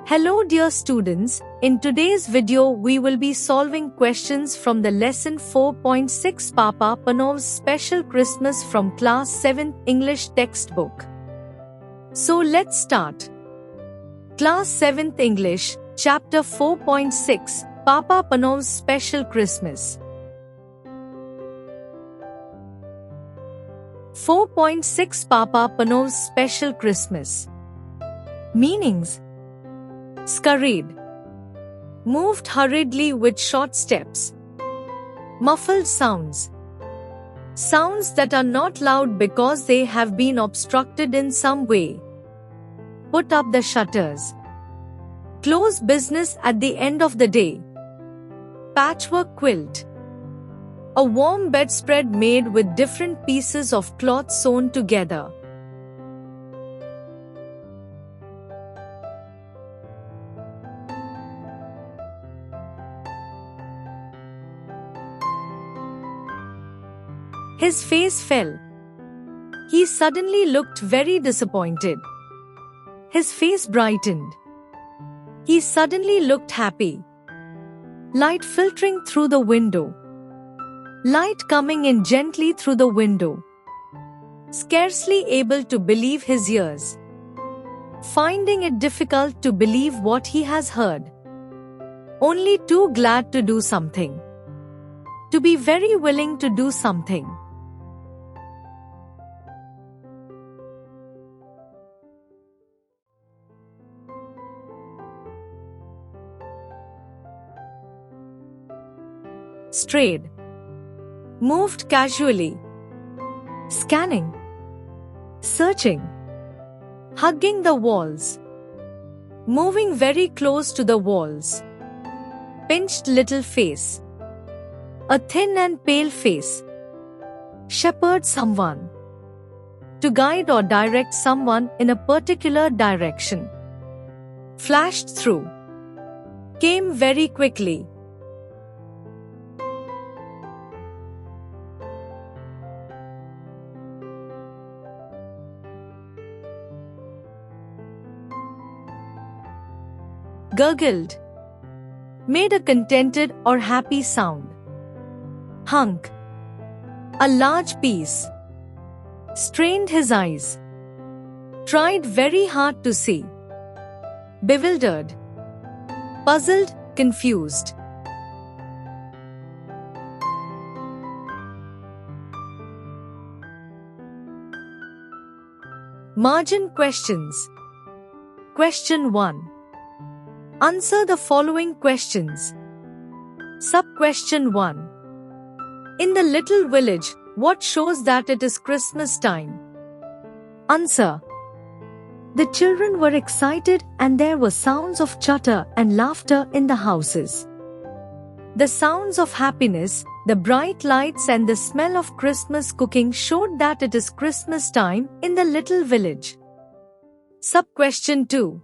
Hello dear students, in today's video we will be solving questions from the lesson 4.6 Papa Panov's Special Christmas from class 7th English textbook. So let's start. Class 7th English, chapter 4.6, Papa Panov's Special Christmas. 4.6 Papa Panov's Special Christmas. Meanings: scurried, moved hurriedly with short steps. Muffled sounds, sounds that are not loud because they have been obstructed in some way. Put up the shutters. Close business at the end of the day. Patchwork quilt, a warm bedspread made with different pieces of cloth sewn together. His face fell. He suddenly looked very disappointed. His face brightened. He suddenly looked happy. Light filtering through the window. Light coming in gently through the window. Scarcely able to believe his ears. Finding it difficult to believe what he has heard. Only too glad to do something. To be very willing to do something. Strayed, moved casually, scanning, searching, hugging the walls, moving very close to the walls, pinched little face, a thin and pale face, shepherd someone, to guide or direct someone in a particular direction, flashed through, came very quickly. Gurgled, made a contented or happy sound. Hunk, a large piece. Strained his eyes. Tried very hard to see. Bewildered. Puzzled, confused. Margin questions. Question 1. Answer the following questions. Sub-question 1. In the little village, what shows that it is Christmas time? Answer. The children were excited and there were sounds of chatter and laughter in the houses. The sounds of happiness, the bright lights and the smell of Christmas cooking showed that it is Christmas time in the little village. Sub-question 2.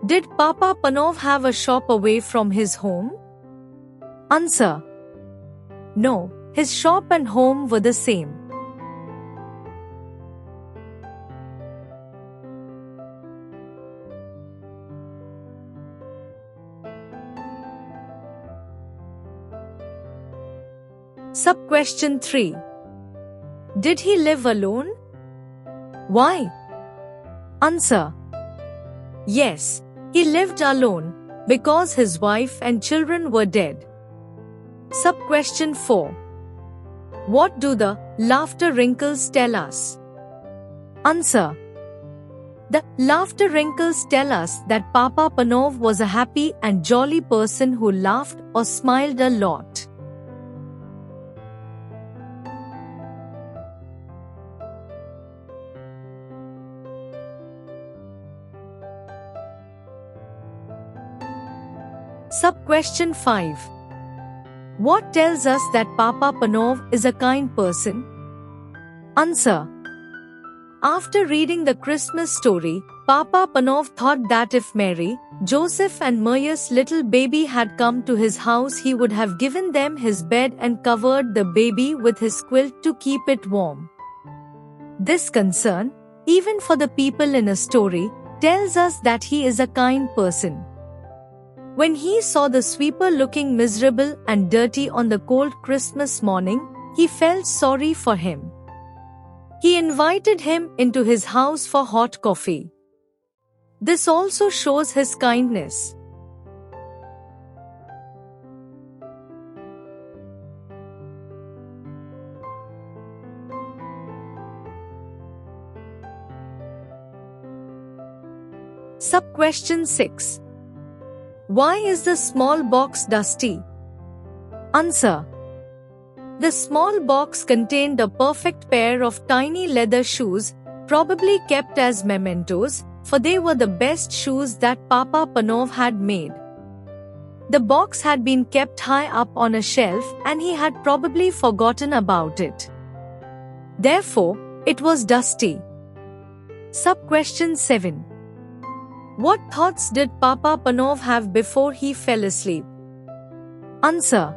Did Papa Panov have a shop away from his home? Answer. No, his shop and home were the same. Sub-question 3. Did he live alone? Why? Answer. Yes. He lived alone, because his wife and children were dead. Sub-question 4. What do the laughter wrinkles tell us? Answer. The laughter wrinkles tell us that Papa Panov was a happy and jolly person who laughed or smiled a lot. Sub-question 5. What tells us that Papa Panov is a kind person? Answer. After reading the Christmas story, Papa Panov thought that if Mary, Joseph and Maria's little baby had come to his house, he would have given them his bed and covered the baby with his quilt to keep it warm. This concern, even for the people in a story, tells us that he is a kind person. When he saw the sweeper looking miserable and dirty on the cold Christmas morning, he felt sorry for him. He invited him into his house for hot coffee. This also shows his kindness. Sub-question 6. Why is the small box dusty? Answer. The small box contained a perfect pair of tiny leather shoes, probably kept as mementos, for they were the best shoes that Papa Panov had made. The box had been kept high up on a shelf and he had probably forgotten about it. Therefore, it was dusty. Sub-question 7. What thoughts did Papa Panov have before he fell asleep? Answer.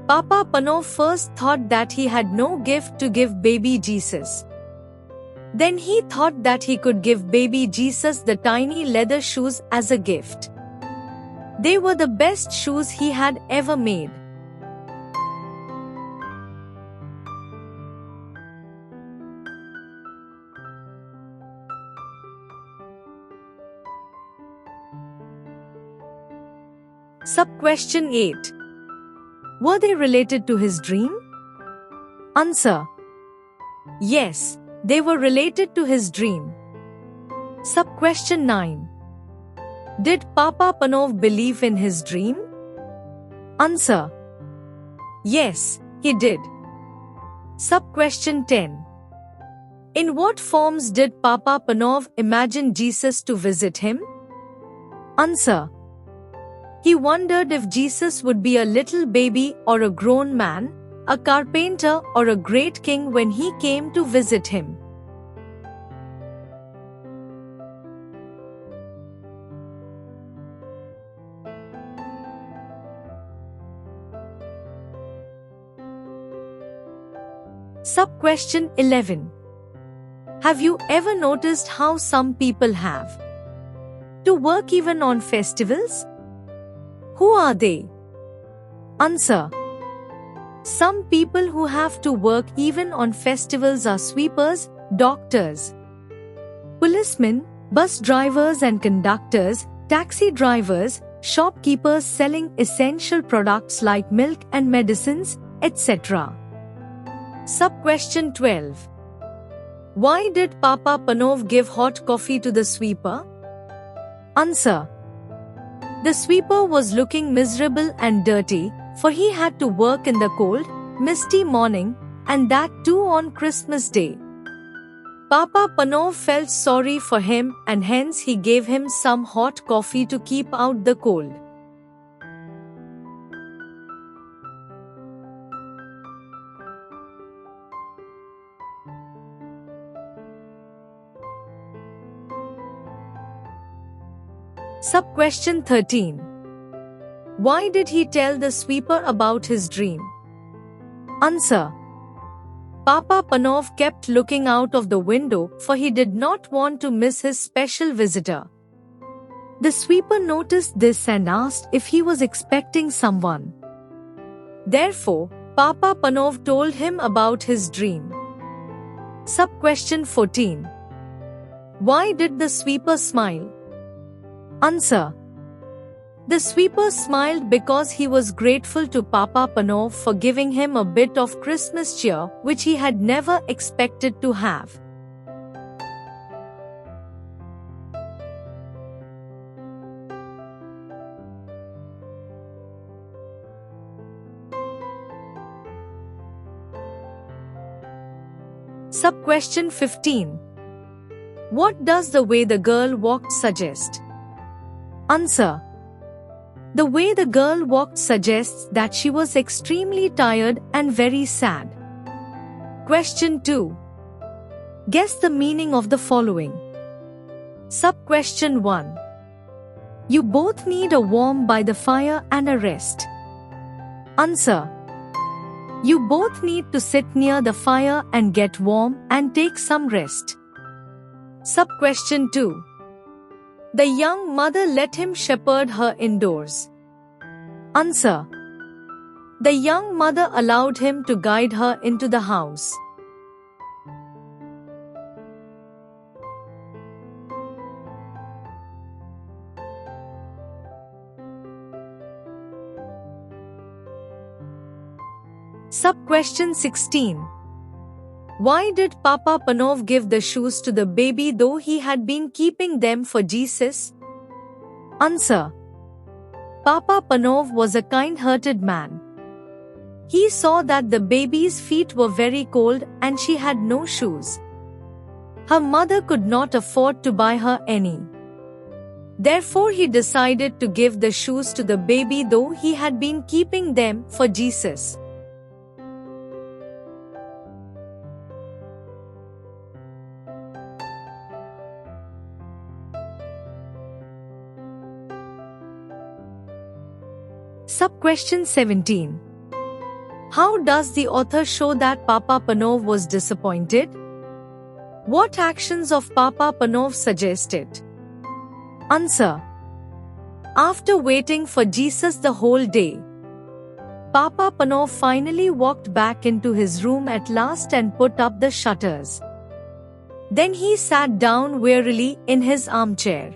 Papa Panov first thought that he had no gift to give baby Jesus. Then he thought that he could give baby Jesus the tiny leather shoes as a gift. They were the best shoes he had ever made. Sub-question 8. Were they related to his dream? Answer. Yes, they were related to his dream. Sub-question 9. Did Papa Panov believe in his dream? Answer. Yes, he did. Sub-question 10. In what forms did Papa Panov imagine Jesus to visit him? Answer. He wondered if Jesus would be a little baby or a grown man, a carpenter or a great king when he came to visit him. Sub-question 11. Have you ever noticed how some people have to work even on festivals? Who are they? Answer. Some people who have to work even on festivals are sweepers, doctors, policemen, bus drivers and conductors, taxi drivers, shopkeepers selling essential products like milk and medicines, etc. Sub-question 12. Why did Papa Panov give hot coffee to the sweeper? Answer. The sweeper was looking miserable and dirty, for he had to work in the cold, misty morning, and that too on Christmas Day. Papa Panov felt sorry for him and hence he gave him some hot coffee to keep out the cold. Sub-question 13. Why did he tell the sweeper about his dream? Answer. Papa Panov kept looking out of the window for he did not want to miss his special visitor. The sweeper noticed this and asked if he was expecting someone. Therefore, Papa Panov told him about his dream. Sub-question 14. Why did the sweeper smile? Answer. The sweeper smiled because he was grateful to Papa Panov for giving him a bit of Christmas cheer which he had never expected to have. Sub-question 15. What does the way the girl walked suggest? Answer. The way the girl walked suggests that she was extremely tired and very sad. Question 2. Guess the meaning of the following. Sub-question 1. You both need a warm by the fire and a rest. Answer. You both need to sit near the fire and get warm and take some rest. Sub-question 2. The young mother let him shepherd her indoors. Answer. The young mother allowed him to guide her into the house. Sub-question 16. Why did Papa Panov give the shoes to the baby though he had been keeping them for Jesus? Answer. Papa Panov was a kind-hearted man. He saw that the baby's feet were very cold and she had no shoes. Her mother could not afford to buy her any. Therefore he decided to give the shoes to the baby though he had been keeping them for Jesus. Sub-question 17. How does the author show that Papa Panov was disappointed? What actions of Papa Panov suggested? Answer. After waiting for Jesus the whole day, Papa Panov finally walked back into his room at last and put up the shutters. Then he sat down wearily in his armchair.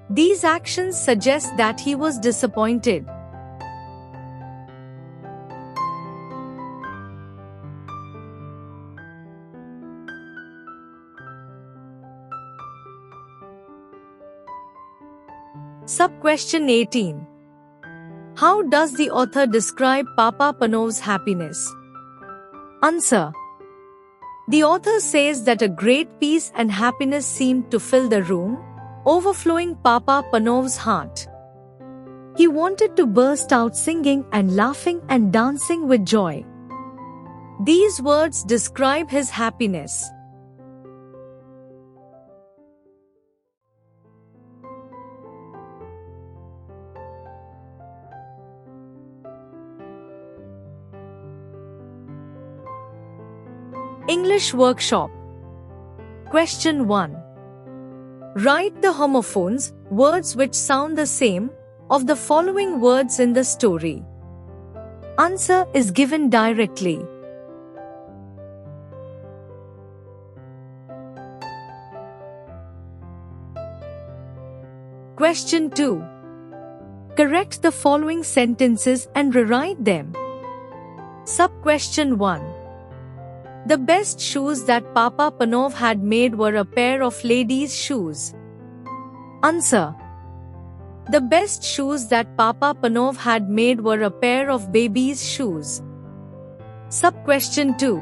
These actions suggest that he was disappointed. Sub-question 18. How does the author describe Papa Panov's happiness? Answer. The author says that a great peace and happiness seemed to fill the room, overflowing Papa Panov's heart. He wanted to burst out singing and laughing and dancing with joy. These words describe his happiness. English Workshop. Question 1. Write the homophones, words which sound the same, of the following words in the story. Answer is given directly. Question 2. Correct the following sentences and rewrite them. Sub-question 1. The best shoes that Papa Panov had made were a pair of ladies' shoes. Answer. The best shoes that Papa Panov had made were a pair of baby's shoes. Sub-question 2.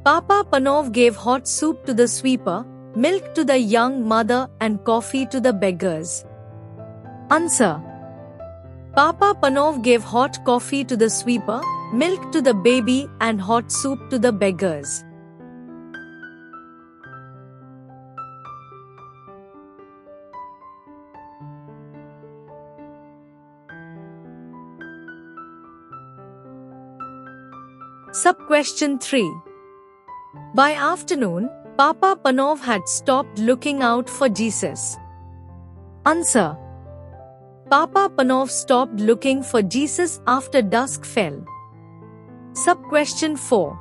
Papa Panov gave hot soup to the sweeper, milk to the young mother and coffee to the beggars. Answer. Papa Panov gave hot coffee to the sweeper, milk to the baby and hot soup to the beggars. Sub-question 3. By afternoon, Papa Panov had stopped looking out for Jesus. Answer. Papa Panov stopped looking for Jesus after dusk fell. Sub-question 4.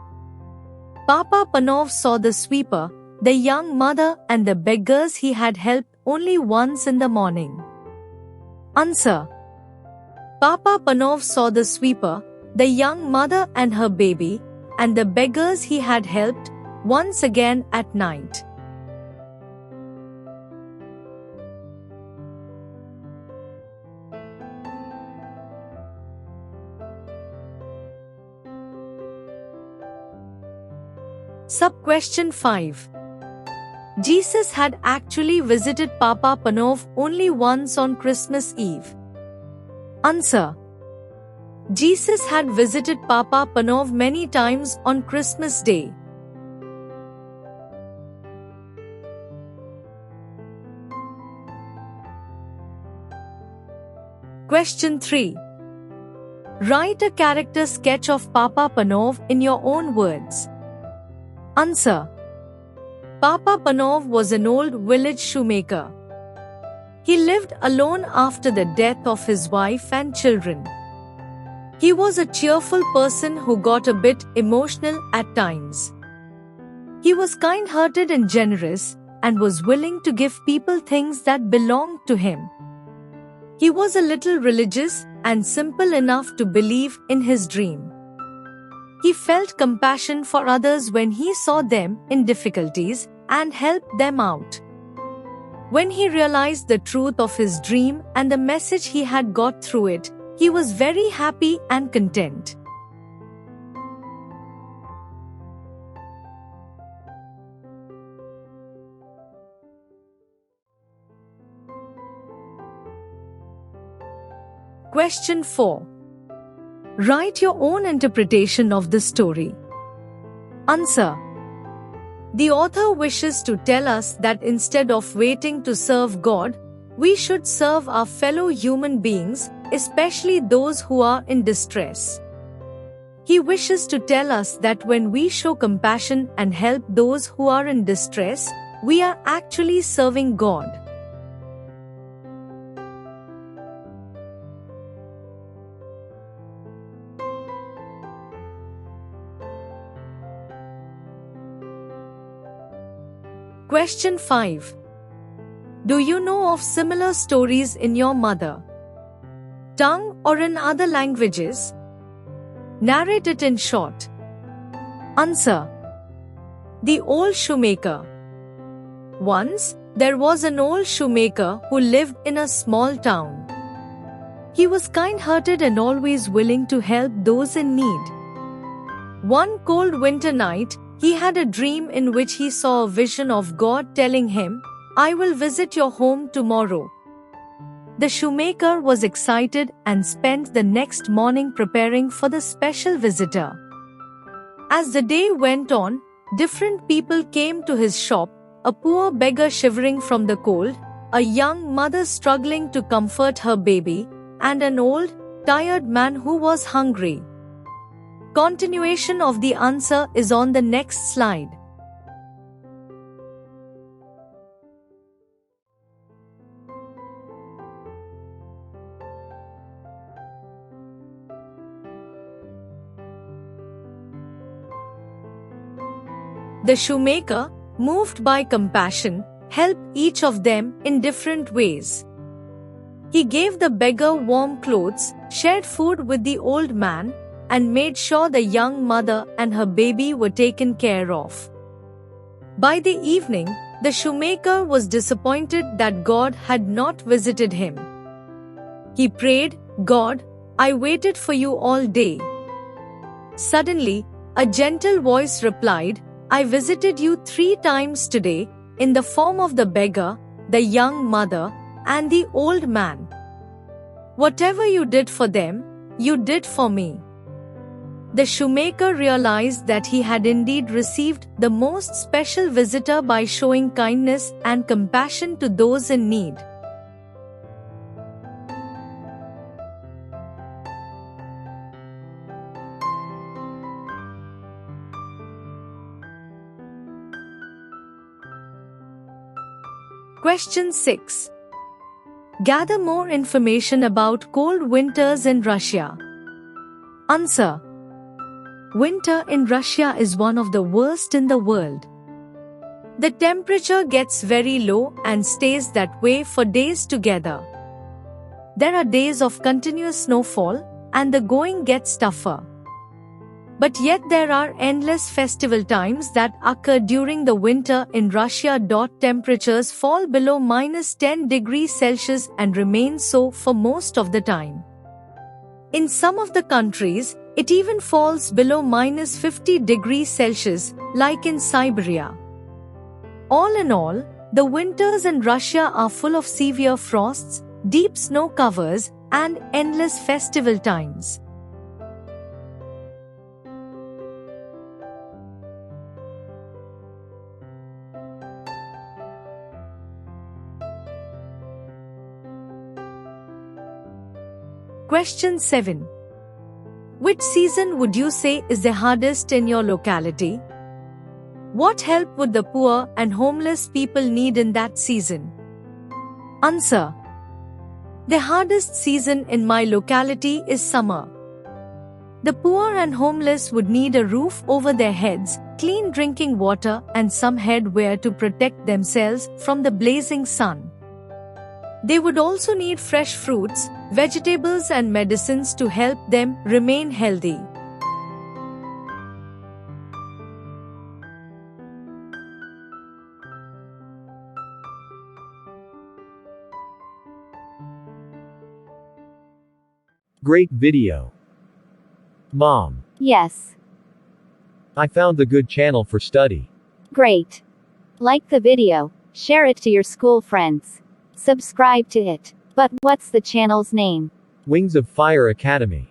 Papa Panov saw the sweeper, the young mother and the beggars he had helped only once in the morning. Answer. Papa Panov saw the sweeper, the young mother and her baby, and the beggars he had helped once again at night. Sub-question 5. Jesus had actually visited Papa Panov only once on Christmas Eve. Answer. Jesus had visited Papa Panov many times on Christmas Day. Question 3. Write a character sketch of Papa Panov in your own words. Answer. Papa Panov was an old village shoemaker. He lived alone after the death of his wife and children. He was a cheerful person who got a bit emotional at times. He was kind-hearted and generous, and was willing to give people things that belonged to him. He was a little religious and simple enough to believe in his dream. He felt compassion for others when he saw them in difficulties and helped them out. When he realized the truth of his dream and the message he had got through it, he was very happy and content. Question 4. Write your own interpretation of the story. Answer. The author wishes to tell us that instead of waiting to serve God, we should serve our fellow human beings, especially those who are in distress. He wishes to tell us that when we show compassion and help those who are in distress, we are actually serving God. Question 5. Do you know of similar stories in your mother tongue or in other languages? Narrate it in short. Answer. The Old Shoemaker. Once, there was an old shoemaker who lived in a small town. He was kind-hearted and always willing to help those in need. One cold winter night, he had a dream in which he saw a vision of God telling him, "I will visit your home tomorrow." The shoemaker was excited and spent the next morning preparing for the special visitor. As the day went on, different people came to his shop, a poor beggar shivering from the cold, a young mother struggling to comfort her baby, and an old, tired man who was hungry. Continuation of the answer is on the next slide. The shoemaker, moved by compassion, helped each of them in different ways. He gave the beggar warm clothes, shared food with the old man, and made sure the young mother and her baby were taken care of. By the evening, the shoemaker was disappointed that God had not visited him. He prayed, "God, I waited for you all day." Suddenly, a gentle voice replied, "I visited you 3 times today, in the form of the beggar, the young mother, and the old man. Whatever you did for them, you did for me." The shoemaker realized that he had indeed received the most special visitor by showing kindness and compassion to those in need. Question 6. Gather more information about cold winters in Russia. Answer. Winter in Russia is one of the worst in the world. The temperature gets very low and stays that way for days together. There are days of continuous snowfall, and the going gets tougher. But yet there are endless festival times that occur during the winter in Russia. Temperatures fall below -10 degrees Celsius and remain so for most of the time. In some of the countries, it even falls below -50 degrees Celsius, like in Siberia. All in all, the winters in Russia are full of severe frosts, deep snow covers, and endless festival times. Question 7. Which season would you say is the hardest in your locality? What help would the poor and homeless people need in that season? Answer. The hardest season in my locality is summer. The poor and homeless would need a roof over their heads, clean drinking water, and some headwear to protect themselves from the blazing sun. They would also need fresh fruits, vegetables, and medicines to help them remain healthy. Great video. Mom, Yes. I found the good channel for study. Great. Like the video. Share it to your school friends. Subscribe to it. But what's the channel's name? Wings of Fire Academy.